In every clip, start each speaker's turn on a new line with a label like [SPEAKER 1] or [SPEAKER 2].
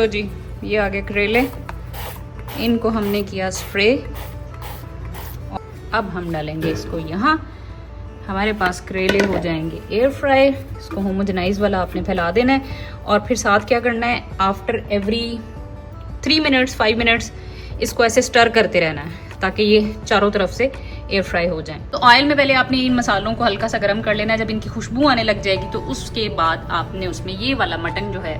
[SPEAKER 1] तो जी ये आगे करेले, इनको हमने किया स्प्रे। अब हम डालेंगे इसको यहाँ, हमारे पास करेले हो जाएंगे एयर फ्राई। इसको होमोजेनाइज वाला आपने फैला देना है और फिर साथ क्या करना है, आफ्टर एवरी 3 मिनट्स 5 मिनट्स इसको ऐसे स्टर करते रहना है ताकि ये चारों तरफ से एयर फ्राई हो जाए। तो ऑयल में पहले आपने इन मसालों को हल्का सा गर्म कर लेना है। जब इनकी खुशबू आने लग जाएगी तो उसके बाद आपने उसमें ये वाला मटन जो है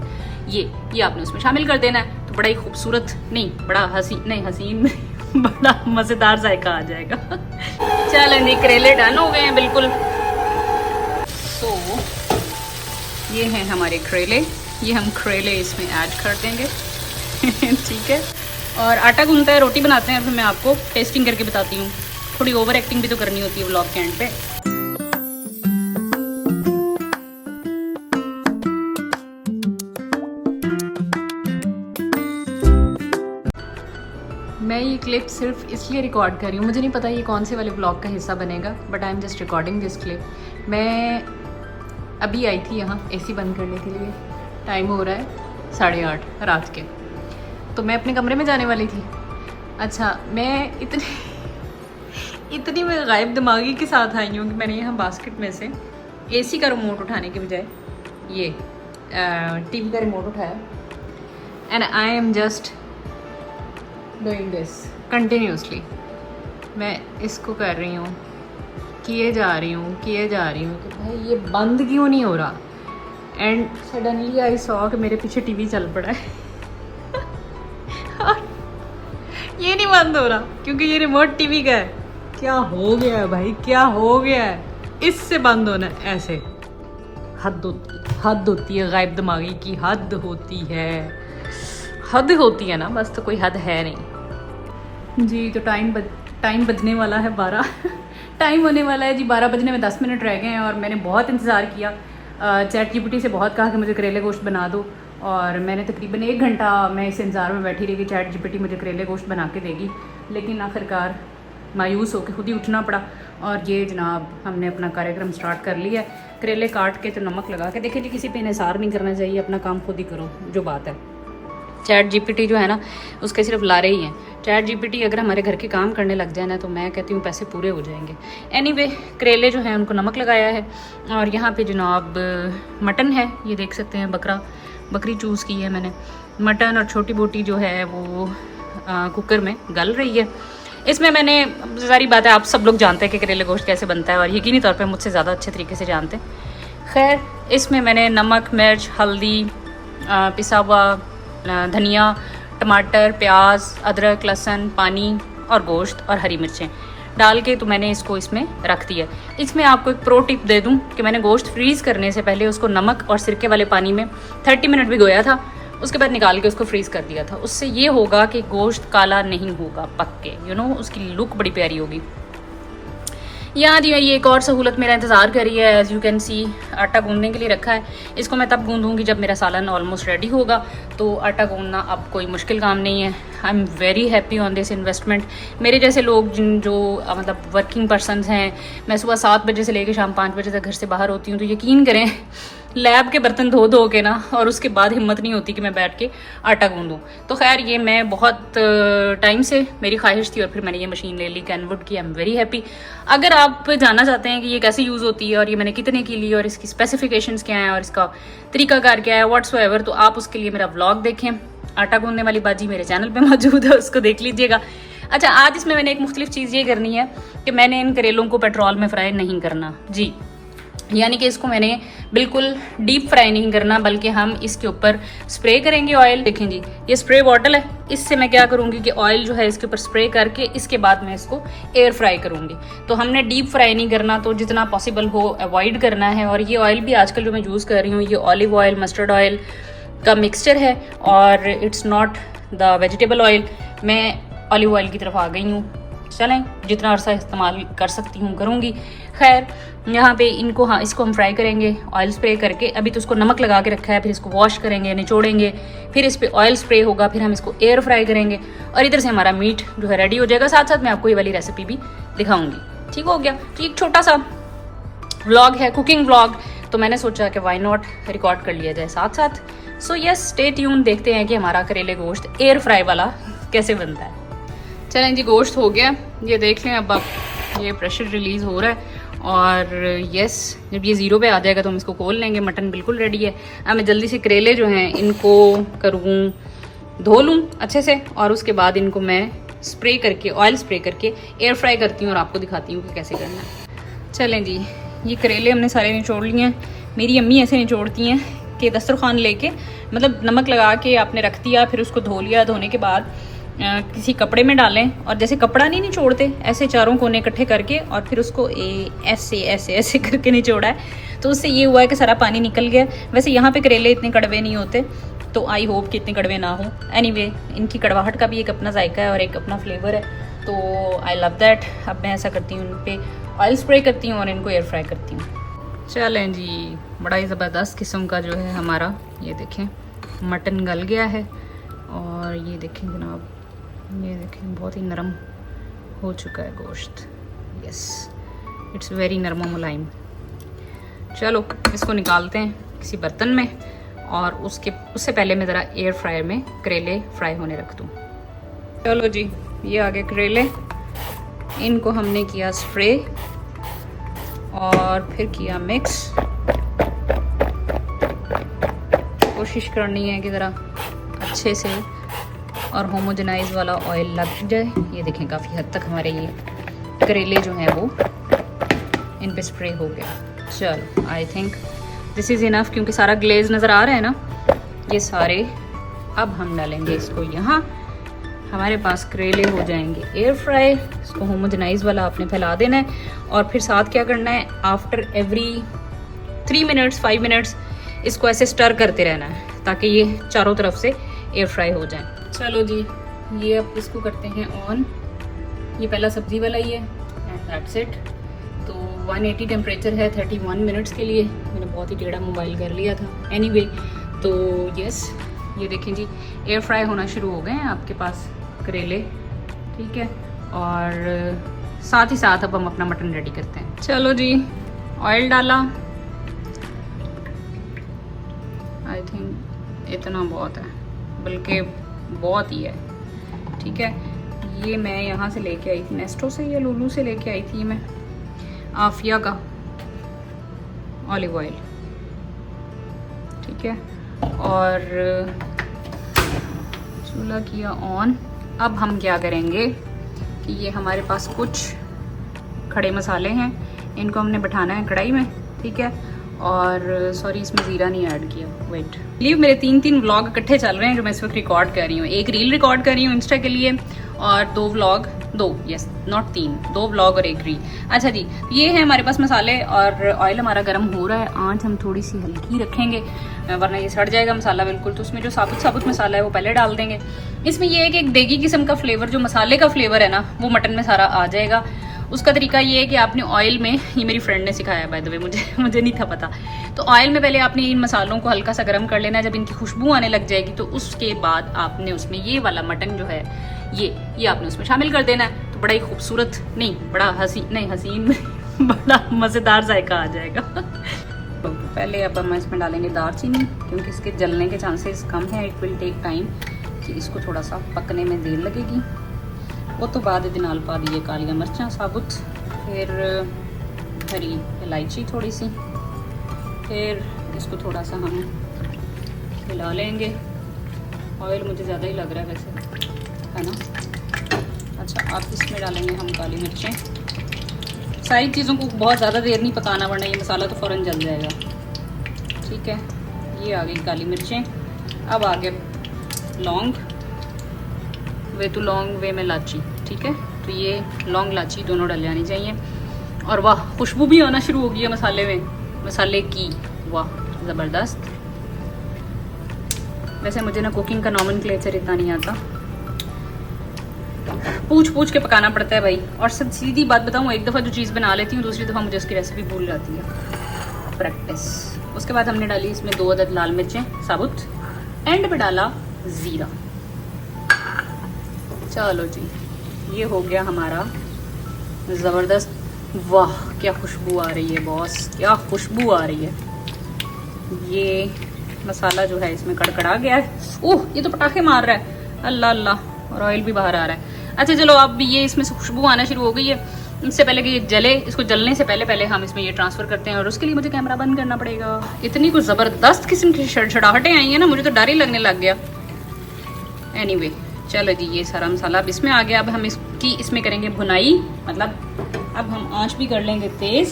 [SPEAKER 1] ये आपने उसमें शामिल कर देना है। तो बड़ा ही खूबसूरत नहीं, बड़ा हसीन बड़ा मज़ेदार जायका आ जाएगा। चलें जी, करेले डन हो गए हैं बिल्कुल। तो ये हैं हमारे करेले, ये हम करेले इसमें ऐड कर देंगे। ठीक है, और आटा गूंथता है, रोटी बनाते हैं, फिर मैं आपको टेस्टिंग करके बताती हूँ। थोड़ी ओवर एक्टिंग भी तो करनी होती है व्लॉग के एंड पे। मैं ये क्लिप सिर्फ इसलिए रिकॉर्ड कर रही हूँ, मुझे नहीं पता ये कौन से वाले व्लॉग का हिस्सा बनेगा, but I am just recording this clip. मैं अभी आई थी यहाँ एसी बंद करने के लिए, टाइम हो रहा है 8:30 रात के। तो मैं अपने कमरे में जाने वाली थी। अच्छा, मैं इतनी मैं गायब दिमागी के साथ आई हूँ कि मैंने यहाँ बास्केट में से एसी का रिमोट उठाने के बजाय ये टीवी का रिमोट उठाया and I am just doing this continuously. मैं इसको कर रही हूँ, किए जा रही हूँ कि भाई ये बंद क्यों नहीं हो रहा। एंड सडनली आई सॉ कि मेरे पीछे टीवी चल पड़ा है। ये नहीं बंद हो रहा क्योंकि ये रिमोट टीवी का है। क्या हो गया है भाई, क्या हो गया है? इससे बंद होना है ऐसे। हद होती है, गायब दिमागी की हद होती है ना, बस। तो कोई हद है नहीं जी। तो टाइम बजने वाला है 12। टाइम होने वाला है जी 12 बजने में 10 मिनट रह गए हैं और मैंने बहुत इंतज़ार किया। चैट जीपीटी से बहुत कहा कि मुझे करेले गोश्त बना दो, और मैंने तकरीबन 1 घंटा मैं इस इंतज़ार में बैठी रही कि चैट जीपीटी मुझे करेले गोश्त बना के देगी। लेकिन आखिरकार मायूस होकर खुद ही उठना पड़ा और ये जनाब हमने अपना कार्यक्रम स्टार्ट कर लिया। करेले काट के तो नमक लगा के, देखिए जी किसी पे इन्हिसार नहीं करना चाहिए, अपना काम खुद ही करो जो बात है। चैट जीपीटी जो है ना उसके सिर्फ लारे ही हैं। चैट जीपीटी अगर हमारे घर के काम करने लग जाए ना तो मैं कहती हूँ पैसे पूरे हो जाएंगे। एनीवे, करेले जो हैं उनको नमक लगाया है और यहाँ पे जनाब मटन है, ये देख सकते हैं। बकरी चूज़ की है मैंने। मटन और छोटी बोटी जो है वो कुकर में गल रही है। इसमें मैंने, सारी बात है आप सब लोग जानते हैं कि करेले गोश्त कैसे बनता है और यकीनी तौर पे मुझसे ज़्यादा अच्छे तरीके से जानते हैं। खैर, इसमें मैंने नमक, मिर्च, हल्दी, पिसा हुआ धनिया, टमाटर, प्याज, अदरक, लहसुन, पानी और गोश्त और हरी मिर्चें डाल के तो मैंने इसको इसमें रख दिया। इसमें आपको एक प्रो टिप दे दूं कि मैंने गोश्त फ्रीज़ करने से पहले उसको नमक और सिरके वाले पानी में 30 मिनट भिगोया था, उसके बाद निकाल के उसको फ्रीज़ कर दिया था। उससे ये होगा कि गोश्त काला नहीं होगा पक के, उसकी लुक बड़ी प्यारी होगी। यहाँ जी ये एक और सहूलत मेरा इंतज़ार कर रही है। एज़ यू कैन सी, आटा गूंदने के लिए रखा है। इसको मैं तब गूंदूँगी जब मेरा सालन ऑलमोस्ट रेडी होगा। तो आटा गूंदना अब कोई मुश्किल काम नहीं है। I am very happy on this investment. मेरे जैसे लोग जो मतलब वर्किंग पर्सनस हैं, मैं सुबह 7 बजे से लेकर शाम 5 बजे तक घर से बाहर होती हूँ, तो यकीन करें लैब के बर्तन धो के ना, और उसके बाद हिम्मत नहीं होती कि मैं बैठ के आटा गूंदूँ। तो खैर ये मैं बहुत टाइम से मेरी ख्वाहिश थी और फिर मैंने ये मशीन ले ली कैनवुड की। I am very happy. अगर आप जानना चाहते हैं कि ये कैसे यूज़ होती है और ये मैंने कितने की ली और इसकी स्पेसिफिकेशंस क्या हैं और इसका तरीकाकार क्या है व्हाट्सएवर, तो आप उसके लिए मेरा व्लॉग देखें। आटा गूंदने वाली बाजी मेरे चैनल पे मौजूद है, उसको देख लीजिएगा। अच्छा, आज इसमें मैंने एक मुख्तलिफ चीज़ ये करनी है कि मैंने इन करेलों को पेट्रोल में फ्राई नहीं करना जी, यानी कि इसको मैंने बिल्कुल डीप फ्राई नहीं करना, बल्कि हम इसके ऊपर स्प्रे करेंगे ऑयल। देखें जी, ये स्प्रे बॉटल है, इससे मैं क्या करूँगी कि ऑयल जो है इसके ऊपर स्प्रे करके इसके बाद मैं इसको एयर फ्राई करूँगी। तो हमने डीप फ्राई नहीं करना, तो जितना पॉसिबल हो अवॉइड करना है। और ये ऑयल भी आजकल जो मैं यूज़ कर रही हूँ, ये ऑलिव ऑयल मस्टर्ड ऑयल का मिक्सचर है और it's not the vegetable oil. मैं ऑलिव ऑयल की तरफ आ गई हूँ। चलें, जितना अरसा इस्तेमाल कर सकती हूँ करूँगी। खैर, यहाँ पे इसको हम फ्राई करेंगे ऑयल स्प्रे करके। अभी तो उसको नमक लगा के रखा है, फिर इसको वॉश करेंगे, निचोड़ेंगे, फिर इस पे ऑयल स्प्रे होगा, फिर हम इसको एयर फ्राई करेंगे और इधर से हमारा मीट जो है रेडी हो जाएगा। साथ साथ मैं आपको ये वाली रेसिपी भी दिखाऊंगी। ठीक हो गया? तो एक छोटा सा व्लॉग है, कुकिंग व्लॉग, तो मैंने सोचा कि वाई नॉट रिकॉर्ड कर लिया जाए साथ साथ। सो यस, स्टे ट्यून, देखते हैं कि हमारा करेले गोश्त एयर फ्राई वाला कैसे बनता है। चलें जी, गोश्त हो गया, ये देख लें। अब आप ये प्रेशर रिलीज़ हो रहा है और यस, जब ये ज़ीरो पे आ जाएगा तो हम इसको खोल लेंगे। मटन बिल्कुल रेडी है। अब मैं जल्दी से करेले जो हैं इनको करूँ, धो लूँ अच्छे से, और उसके बाद इनको मैं स्प्रे करके, ऑयल स्प्रे करके एयर फ्राई करती हूँ और आपको दिखाती हूँ कि कैसे करना है। चलें जी, ये करेले हमने सारे निचोड़ लिए हैं। मेरी अम्मी ऐसे निचोड़ती हैं कि दस्तरखान लेके, मतलब नमक लगा के आपने रख दिया, फिर उसको धो लिया, धोने के बाद किसी कपड़े में डालें, और जैसे कपड़ा नहीं निचोड़ते ऐसे चारों कोने इकट्ठे करके, और फिर उसको ऐसे ऐसे ऐसे करके निचोड़ा है। तो उससे ये हुआ है कि सारा पानी निकल गया। वैसे यहाँ पे करेले इतने कड़वे नहीं होते, तो आई होप कि इतने कड़वे ना हो। एनीवे, इनकी कड़वाहट का भी एक अपना जायका है और एक अपना फ्लेवर है, तो आई लव दैट। अब मैं ऐसा करती हूँ, उन पर ऑयल स्प्रे करती हूँ और इनको एयर फ्राई करती हूँ। चलें जी, बड़ा ही ज़बरदस्त किस्म का जो है हमारा, ये देखें मटन गल गया है, और ये देखें जनाब, ये देखें बहुत ही नरम हो चुका है गोश्त। यस, इट्स वेरी नरम मुलायम। चलो इसको निकालते हैं किसी बर्तन में, और उससे पहले मैं ज़रा एयर फ्रायर में करेले फ्राई होने रख दूँ। चलो जी, ये आ गए करेले, इनको हमने किया स्प्रे और फिर किया मिक्स। कोशिश करनी है कि ज़रा अच्छे से और होमोजेनाइज वाला ऑयल लग जाए। ये देखें काफ़ी हद तक हमारे ये करेले जो हैं वो इन पे स्प्रे हो गया। चलो, I think this is enough, क्योंकि सारा ग्लेज नज़र आ रहा है ना ये सारे। अब हम डालेंगे इसको यहाँ, हमारे पास करेले हो जाएंगे एयर फ्राई। इसको होमोजेनाइज वाला आपने फैला देना है, और फिर साथ क्या करना है, आफ्टर एवरी 3 मिनट्स 5 मिनट्स इसको ऐसे स्टर करते रहना है, ताकि ये चारों तरफ से एयर फ्राई हो जाए। चलो जी, ये अब इसको करते हैं ऑन। ये पहला सब्जी वाला ही है, एंड दैट्स इट। तो 180 टेम्परेचर है 31 मिनट्स के लिए। मैंने बहुत ही टेढ़ा मोबाइल कर लिया था। एनीवे, तो यस, ये देखें जी, एयर फ्राई होना शुरू हो गए हैं आपके पास करेले, ठीक है। और साथ ही साथ अब हम अपना मटन रेडी करते हैं। चलो जी, ऑयल डाला, आई थिंक इतना बहुत है, बल्कि बहुत ही है, ठीक है। ये मैं यहाँ से लेके आई थी, नेस्टो से या लुलू से लेके आई थी मैं, आफिया का ऑलिव ऑयल, ठीक है। और चूल्हा किया ऑन। अब हम क्या करेंगे कि ये हमारे पास कुछ खड़े मसाले हैं, इनको हमने बैठाना है कढ़ाई में, ठीक है। और सॉरी, इसमें ज़ीरा नहीं ऐड किया, वेट। लीव मेरे 3 व्लॉग इकट्ठे चल रहे हैं जो मैं इस वक्त रिकॉर्ड कर रही हूँ। एक रील रिकॉर्ड कर रही हूँ इंस्टा के लिए, और 2 व्लॉग, 2 यस नॉट 3, 2 व्लॉग और एक रील। अच्छा जी, ये है हमारे पास मसाले, और ऑयल हमारा गर्म हो रहा है। आंच हम थोड़ी सी हल्की रखेंगे, वरना ये सड़ जाएगा मसाला बिल्कुल। तो उसमें जो साबुत मसाला है वो पहले डाल देंगे। इसमें ये है कि एक देगी किस्म का फ्लेवर, जो मसाले का फ्लेवर है ना, वो मटन में सारा आ जाएगा। उसका तरीका ये है कि आपने ऑयल में, ये मेरी फ्रेंड ने सिखाया बाय द वे, मुझे नहीं था पता। तो ऑयल में पहले आपने इन मसालों को हल्का सा गर्म कर लेना है। जब इनकी खुशबू आने लग जाएगी तो उसके बाद आपने उसमें ये वाला मटन जो है ये आपने उसमें शामिल कर देना है। तो बड़ा ही खूबसूरत, नहीं बड़ा हसीन बड़ा मज़ेदार जायका आ जाएगा। तो पहले अब हम इसमें डालेंगे दालचीनी, क्योंकि इसके जलने के चांसेस कम है। इट विल टेक टाइम, कि इसको थोड़ा सा पकने में देर लगेगी। वो तो बाद नाल पा दिए कालियाँ मिर्चां साबुत, फिर हरी इलायची थोड़ी सी, फिर इसको थोड़ा सा हम हिला लेंगे। ऑयल मुझे ज़्यादा ही लग रहा है वैसे, है ना। अच्छा, अब इसमें डालेंगे हम काली मिर्चें। सारी चीज़ों को बहुत ज़्यादा देर नहीं पकाना, वरना ये मसाला तो फ़ौरन जल जाएगा, ठीक है। ये आ गई काली मिर्चें। अब आ गए लौंग, वे तो लौंग वे में लाची, ठीक है। तो ये लौंग लाची दोनों डल जानी चाहिए। और वाह, खुशबू भी आना शुरू हो गई है मसाले में, मसाले की, वाह ज़बरदस्त। वैसे मुझे ना कुकिंग का नॉमेनक्लेचर इतना नहीं आता, पूछ के पकाना पड़ता है भाई। और सब सीधी बात बताऊँ, एक दफ़ा जो चीज़ बना लेती हूँ, दूसरी दफ़ा मुझे उसकी रेसिपी भूल जाती है, प्रैक्टिस। उसके बाद हमने डाली इसमें 2 अदद लाल मिर्चें साबुत, एंड पे डाला ज़ीरा। चलो जी, ये हो गया हमारा ज़बरदस्त। वाह क्या खुशबू आ रही है बॉस, क्या खुशबू आ रही है। ये मसाला जो है इसमें कड़कड़ा गया है। ओह, ये तो पटाखे मार रहा है, अल्लाह अल्लाह, और ऑयल भी बाहर आ रहा है। अच्छा चलो, अब ये इसमें से खुशबू आना शुरू हो गई है। इससे पहले कि ये जले, इसको जलने से पहले हम इसमें ये ट्रांसफ़र करते हैं, और उसके लिए मुझे कैमरा बंद करना पड़ेगा। इतनी कुछ ज़बरदस्त किस्म की छड़छड़ाहटें आई हैं ना, मुझे तो डर ही लगने लग गया। एनीवे, चलो जी, ये सारा मसाला अब इसमें आ गया। अब हम इसमें करेंगे भुनाई, मतलब अब हम आँच भी कर लेंगे तेज़।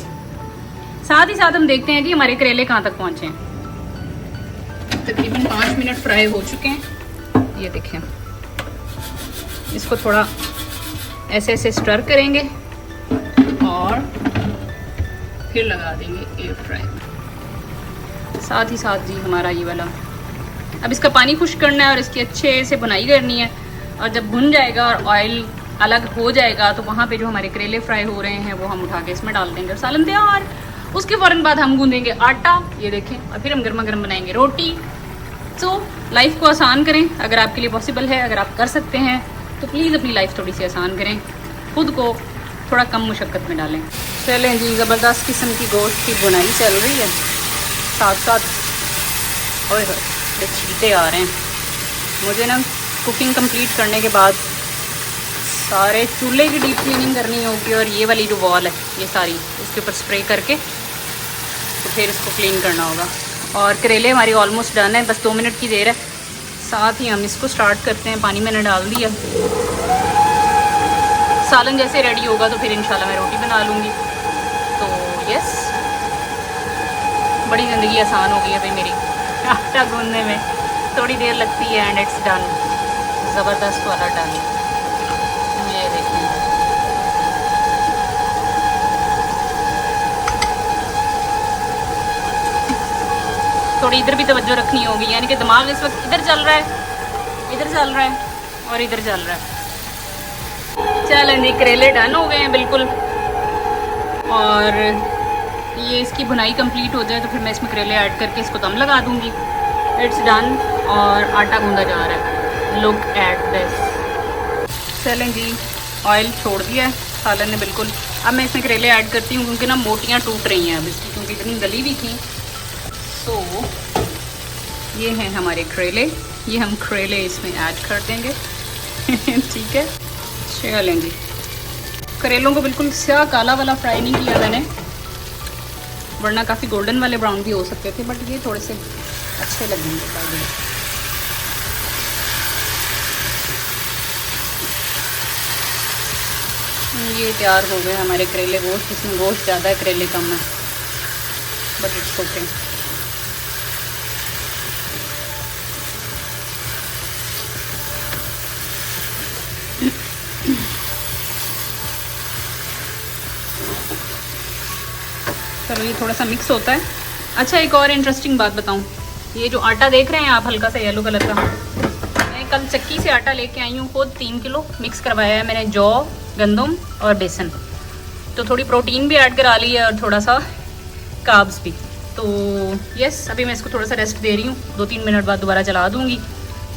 [SPEAKER 1] साथ ही साथ हम देखते हैं कि हमारे करेले कहाँ तक पहुँचे हैं। तकरीबन 5 मिनट फ्राई हो चुके हैं। ये देखें, इसको थोड़ा ऐसे ऐसे स्टर करेंगे और फिर लगा देंगे एयर फ्राई में। साथ ही साथ जी हमारा ये वाला, अब इसका पानी खुश्क करना है और इसकी अच्छे से बुनाई करनी है। और जब भुन जाएगा और ऑयल अलग हो जाएगा तो वहाँ पे जो हमारे करेले फ्राई हो रहे हैं वो हम उठा के इसमें डाल देंगे और सालन तैयार। उसके फ़ौरन बाद हम गूंदेंगे आटा, ये देखें, और फिर हम गर्मा गर्म बनाएंगे रोटी। तो लाइफ को आसान करें, अगर आपके लिए पॉसिबल है, अगर आप कर सकते हैं तो प्लीज़ अपनी लाइफ थोड़ी सी आसान करें, खुद को थोड़ा कम मुशक्क़त में डालें। चलें जी, ज़बरदस्त किस्म की गोश्त की बुनाई चल रही है, साथ साथ ओए होए छींटे आ रहे हैं। मुझे ना कुकिंग कंप्लीट करने के बाद सारे चूल्हे की डीप क्लीनिंग करनी होगी, और ये वाली जो वॉल है ये सारी इसके ऊपर स्प्रे करके तो फिर इसको क्लीन करना होगा। और करेले हमारी ऑलमोस्ट डन है, बस 2 मिनट की देर है। साथ ही हम इसको स्टार्ट करते हैं। पानी मैंने डाल दिया। सालन जैसे रेडी होगा तो फिर इंशाल्लाह मैं रोटी बना लूँगी। तो यस, बड़ी ज़िंदगी आसान हो गई है भाई मेरी। आटा गूंदने में थोड़ी देर लगती है एंड इट्स डन, ज़बरदस्त वाला डन। ये देखिए, थोड़ी इधर भी तवज्जो रखनी होगी, यानी कि दिमाग इस वक्त इधर चल रहा है, इधर चल रहा है और इधर चल रहा है। चलें जी, करेले डन हो गए हैं बिल्कुल, और ये इसकी बुनाई कंप्लीट हो जाए तो फिर मैं इसमें करेले ऐड करके इसको दम लगा दूंगी। इट्स डन, और आटा गूंदा जा रहा है। Look at this. चलें जी, ऑयल छोड़ दिया है सालन ने बिल्कुल। अब मैं इसमें करेले ऐड करती हूँ, क्योंकि ना मोटियाँ टूट रही हैं अब इसकी, क्योंकि इतनी गली भी थी। तो ये हैं हमारे करेले, ये हम करेले इसमें ऐड कर देंगे। ठीक है, चलें जी। करेलों को बिल्कुल स्या काला वाला फ्राई नहीं किया मैंने, वरना काफ़ी गोल्डन वाले ब्राउन भी हो सकते थे, बट ये थोड़े से अच्छे लगेंगे फ्राई। ये तैयार हो गए हमारे करेले गोश्त। इसमें गोश्त ज़्यादा है, करेले कम है, बट इट्स ओके। चलो, ये थोड़ा सा मिक्स होता है। अच्छा, एक और इंटरेस्टिंग बात बताऊं, ये जो आटा देख रहे हैं आप हल्का सा येलो कलर का, मैं कल चक्की से आटा लेके आई हूँ खुद। 3 किलो मिक्स करवाया है मैंने, जौ, गंदम और बेसन। तो थोड़ी प्रोटीन भी ऐड करा ली है और थोड़ा सा कार्ब्स भी। तो यस, अभी मैं इसको थोड़ा सा रेस्ट दे रही हूँ। 2-3 मिनट बाद दोबारा चला दूँगी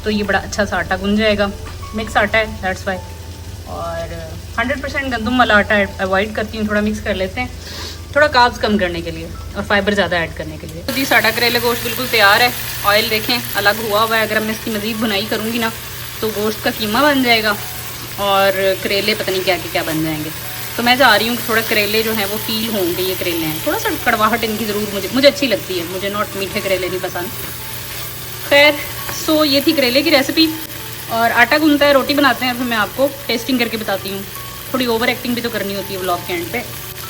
[SPEAKER 1] तो ये बड़ा अच्छा सा आटा गुन जाएगा। मिक्स आटा है, दैट्स वाई। और 100% गंदम वाला आटा अवॉइड करती हूँ, थोड़ा मिक्स कर लेते हैं, थोड़ा कार्ब्स कम करने के लिए और फाइबर ज़्यादा ऐड करने के लिए। तो जी, साड़ा करेले गोश्त बिल्कुल तैयार है। ऑयल देखें अलग हुआ हुआ है। अगर मैं इसकी मज़ीद बुनाई करूँगी ना तो गोश्त का कीमा बन जाएगा और करेले पता नहीं क्या क्या बन जाएंगे। तो मैं चाह रही हूँ कि थोड़ा करेले जो हैं वो फील होंगे। ये करेले हैं, थोड़ा सा कड़वाहट इनकी ज़रूर मुझे अच्छी लगती है। मुझे नॉट मीठे करेले नहीं पसंद। खैर, सो ये थी करेले की रेसिपी। और आटा गूंदता है, रोटी बनाते हैं, फिर मैं आपको टेस्टिंग करके बताती हूँ। थोड़ी ओवर एक्टिंग भी तो करनी होती है व्लॉग के एंड पे,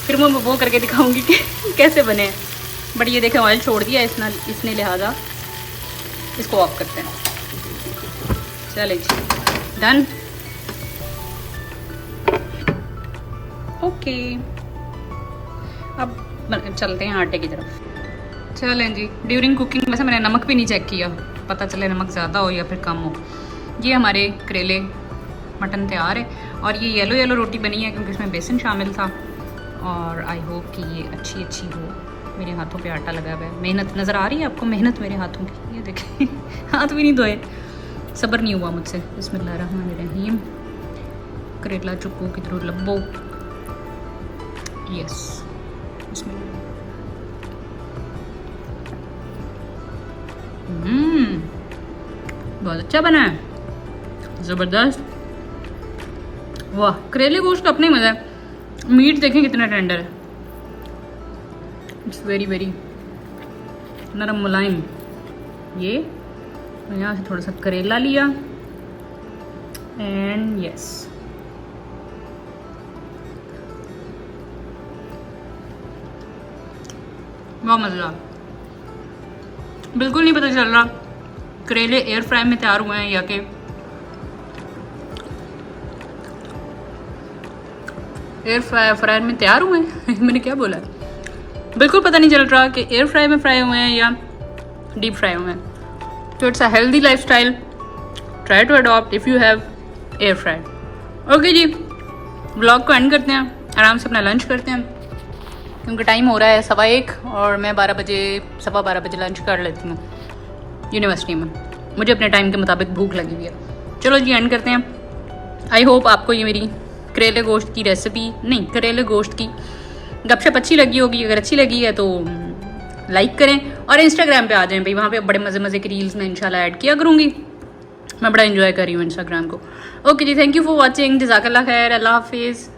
[SPEAKER 1] फिर मैं वो करके दिखाऊंगी कि कैसे बने हैं। बट ये देखें, ऑयल छोड़ दिया इसने लिहाजा इसको ऑफ करते हैं। चले जी, डन। ओके, अब चलते हैं आटे की तरफ। चलें जी, ड्यूरिंग कुकिंग वैसे मैंने नमक भी नहीं चेक किया, पता चले नमक ज़्यादा हो या फिर कम हो। ये हमारे करेले मटन तैयार है और ये येलो येलो रोटी बनी है क्योंकि इसमें बेसन शामिल था। और आई होप कि ये अच्छी हो। मेरे हाथों पे आटा लगा हुआ है। मेहनत नज़र आ रही है आपको, मेहनत मेरे हाथों की। ये देखिए हाथ भी नहीं धोए, सब्र नहीं हुआ मुझसे। बिस्मिल्लाहिर्रहमानिर्रहीम। करेला चुप्पू किधरों लब्बो। यस, बिस्मिल्लाह। बहुत अच्छा बना है, ज़बरदस्त। वाह, करेले गोश्त का अपने ही मज़ा है। मीट देखें कितना टेंडर है, इट्स वेरी वेरी नरम मुलायम। ये यहाँ से थोड़ा सा करेला लिया एंड यस, बहुत मज़ेदार। बिल्कुल नहीं पता चल रहा करेले एयर फ्राई में तैयार हुए हैं या कि एयर फ्राई में तैयार हुए हैं मैंने क्या बोला, बिल्कुल पता नहीं चल रहा कि एयर फ्राई में फ्राई हुए हैं या डीप फ्राई हुए हैं। तो it's a healthy lifestyle, try to adopt if you have air fry. Okay जी, व्लॉग को एंड करते हैं, आराम से अपना लंच करते हैं क्योंकि टाइम हो रहा है 1:15 और मैं 12 बजे 12:15 बजे लंच कर लेती हूँ यूनिवर्सिटी में। मुझे अपने टाइम के मुताबिक भूख लगी हुई है। चलो जी, एंड करते हैं। आई होप आपको ये मेरी करेले गोश्त की रेसिपी नहीं, करेले गोश्त की गपशप अच्छी लगी होगी। अगर अच्छी लगी है तो लाइक करें और इंस्टाग्राम पे आ जाएं भाई, वहाँ पे बड़े मज़े मज़े की रील्स मैं इंशाल्लाह ऐड किया करूँगी। मैं बड़ा एंजॉय कर रही हूँ इंस्टाग्राम को। Okay ji, thank you for watching, जज़ाकल्लाह खैर, अल्लाह हाफिज़।